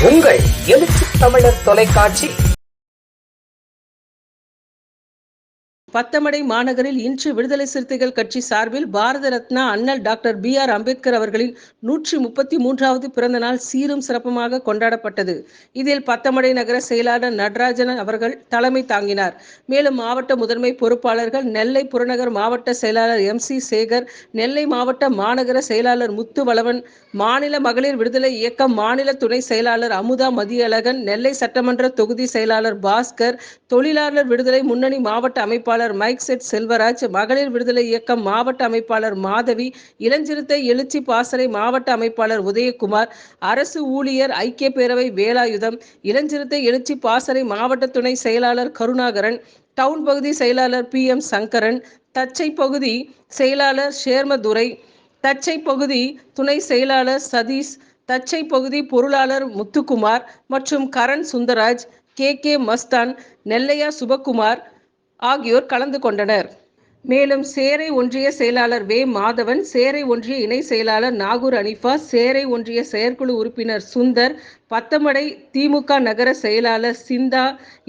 உங்கள் எழுச்சி தமிழர் தொலைக்காட்சி. பத்தமடை மாநகரில் இன்று விடுதலை சிறுத்தைகள் கட்சி சார்பில் பாரத ரத்னா அண்ணல் டாக்டர் B.R. அம்பேத்கர் அவர்களின் 133வது பிறந்த நாள் சீரும் சிறப்புமாக கொண்டாடப்பட்டது. இதில் பத்தமடை நகர செயலாளர் நடராஜன் அவர்கள் தலைமை தாங்கினார். மேலும் மாவட்ட முதன்மை பொறுப்பாளர்கள் நெல்லை புறநகர் மாவட்ட செயலாளர் MC சேகர், நெல்லை மாவட்ட மாநகர செயலாளர் முத்துவளவன், மாநில மகளிர் விடுதலை இயக்கம் மாநில துணை செயலாளர் அமுதா மதியழகன், நெல்லை சட்டமன்ற தொகுதி செயலாளர் பாஸ்கர், தொழிலாளர் விடுதலை முன்னணி மாவட்ட அமைப்பாளர் மைக் செட் செல்வராஜ், மகளிர் விடுதலை இயக்கம் மாவட்ட அமைப்பாளர் மாதவி, இளஞ்சிறுத்தை எழுச்சி பாசறை மாவட்ட அமைப்பாளர் உதயகுமார், அரசு ஊழியர் ஐக்கிய பேரவை வேலாயுதம், இளஞ்சிறுத்தை எழுச்சி பாசறை மாவட்ட துணை செயலாளர் கருணாகரன், டவுன் பகுதி செயலாளர் PM சங்கரன், தச்சை பகுதி செயலாளர் ஷேர்மதுரை, தச்சை பகுதி துணை செயலாளர் சதீஷ், தச்சை பகுதி பொருளாளர் முத்துக்குமார் மற்றும் கரண் சுந்தராஜ், KK மஸ்தான், நெல்லையா சுபக்குமார் ஆகியோர் கலந்து கொண்டனர். மேலும் சேரை ஒன்றிய செயலாளர் வே மாதவன், சேரை ஒன்றிய இணை செயலாளர் நாகூர் அனிஃபா, சேரை ஒன்றிய செயற்குழு உறுப்பினர் சுந்தர், பத்தமடை திமுக நகர செயலாளர் சிந்தா,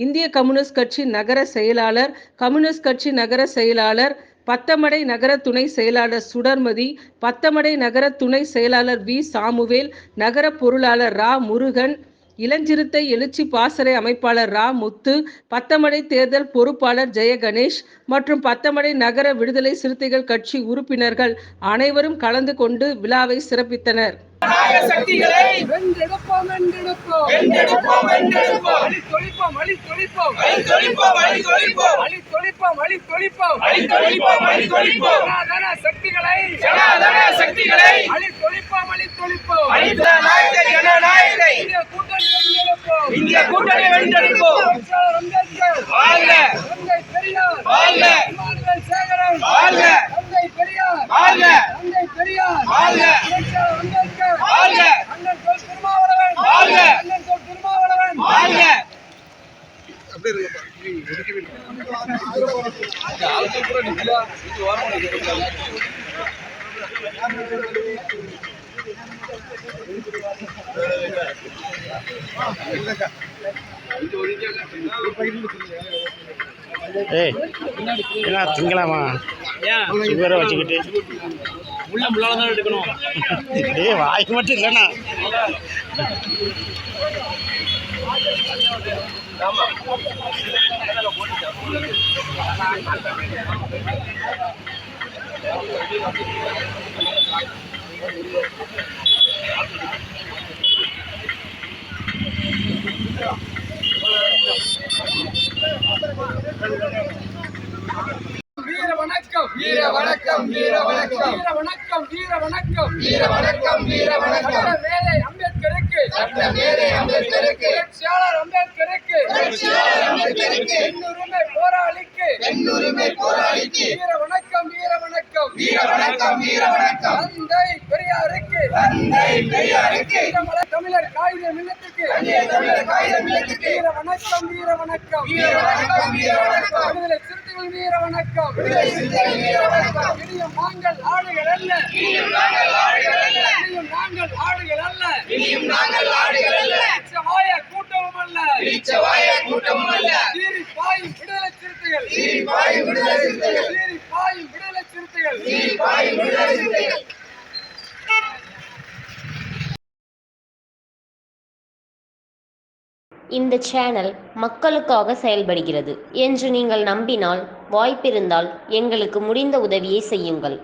இந்திய கம்யூனிஸ்ட் கட்சி நகர செயலாளர், கம்யூனிஸ்ட் கட்சி நகர செயலாளர், பத்தமடை நகர துணை செயலாளர் சுடர்மதி, பத்தமடை நகர துணை செயலாளர் V சாமுவேல், நகர பொருளாளர் ரா முருகன், இளஞ்சிறுத்தை எழுச்சி பாசறை அமைப்பாளர் ரா முத்து, பத்தமடை தேர்தல் பொறுப்பாளர் ஜெயகணேஷ் மற்றும் பத்தமடை நகர விடுதலை சிறுத்தைகள் கட்சி உறுப்பினர்கள் அனைவரும் கலந்து கொண்டு விழாவை சிறப்பித்தனர். இந்திய கூட்டணி வென்றெடுப்போம். வாழ்க தந்தை பெரியார், வாழ்க இமானுவேல் சேகரன், வாழ்க தந்தை பெரியார், வாழ்க தந்தை பெரியார், வாழ்க அம்பேத்கர், வாழ்க அண்ணன் தொல் திருமாவளவன், வாழ்க அண்ணன் தொல் திருமாவளவன், வாழ்க. அப்படியே இருப்பா நீ ஒதுக்கி விடு. ஆளுக்கு கூட நிக்கல இது வாரமா நிக்கல. திங்கலாமா சுகரை வச்சுக்கிட்டு உள்ள முள்ளால தான் எடுக்கணும். வாய்க்கு மட்டும் இல்லைண்ணா. வீர வணக்கம், வீர வணக்கம், வீர வணக்கம், வீர வணக்கம், வீர வணக்கம், வீர வணக்கம், வீர வணக்கம். மேலே அம்பேத்கருக்கு, மேலே அம்பேத்கருக்கு, புரட்சியாளர் அம்பேத்கருக்கு, புரட்சியாளர் அம்பேத்கருக்கு, பெண்ணுரிமை போராளிக்கு, பெண்ணுரிமை போராளிக்கு வீர வணக்கம், வீர வணக்கம், வீர வணக்கம், வீர வணக்கம். தந்தை பெரியாருக்கு, தந்தை பெரியாருக்கு, தமிழர் காகித மில்லத்துக்கு, தமிழர் காகித மில்லத்துக்கு வீர வணக்கம், வீர வணக்கம், வீர வணக்கம், வீர வணக்கம். விடுதலை சிறுத்தைகள் வீர வணக்கம், விடுதலை சிறுத்தைகள் வீர வணக்கம். இனியும் நாங்கள் ஆளுகள் அல்ல, இனியும் நாங்கள் ஆளுகள் அல்ல, இனியும் நாங்கள் ஆளுகள் அல்ல, இனியும் நாங்கள் ஆளுகள் அல்ல. இச்சவாய கூட்டமும் அல்ல, இச்சவாய கூட்டமும் அல்ல. சீறி பாயும் விடுதலை சிறுத்தைகள், சீறி பாயும் விடுதலை சிறுத்தைகள், சீறி பாயும் விடுதலை சிறுத்தைகள், சீறி பாயும் விடுதலை சிறுத்தைகள். இந்த சேனல் மக்களுக்காக செயல்படுகிறது என்று நீங்கள் நம்பினால், வாய்ப்பிருந்தால் எங்களுக்கு முடிந்த உதவியை செய்யுங்கள்.